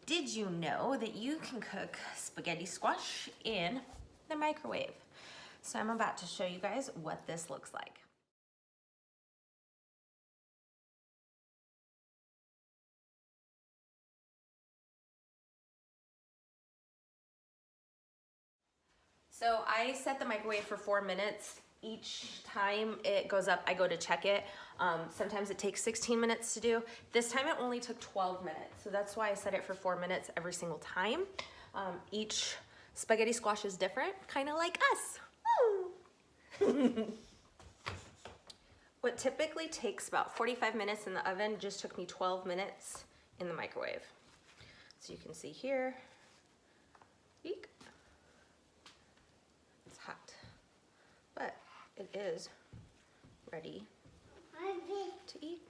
Did you know that you can cook spaghetti squash in the microwave? So I'm about to show you guys what this looks like. So I set the microwave for 4 minutes. Each time it goes up, I go to check it. Sometimes it takes 16 minutes to do. This time it only took 12 minutes. So that's why I set it for 4 minutes every single time. Each spaghetti squash is different, kind of like us. What typically takes about 45 minutes in the oven just took me 12 minutes in the microwave. So you can see here, eek. It's hot, but it is ready to eat.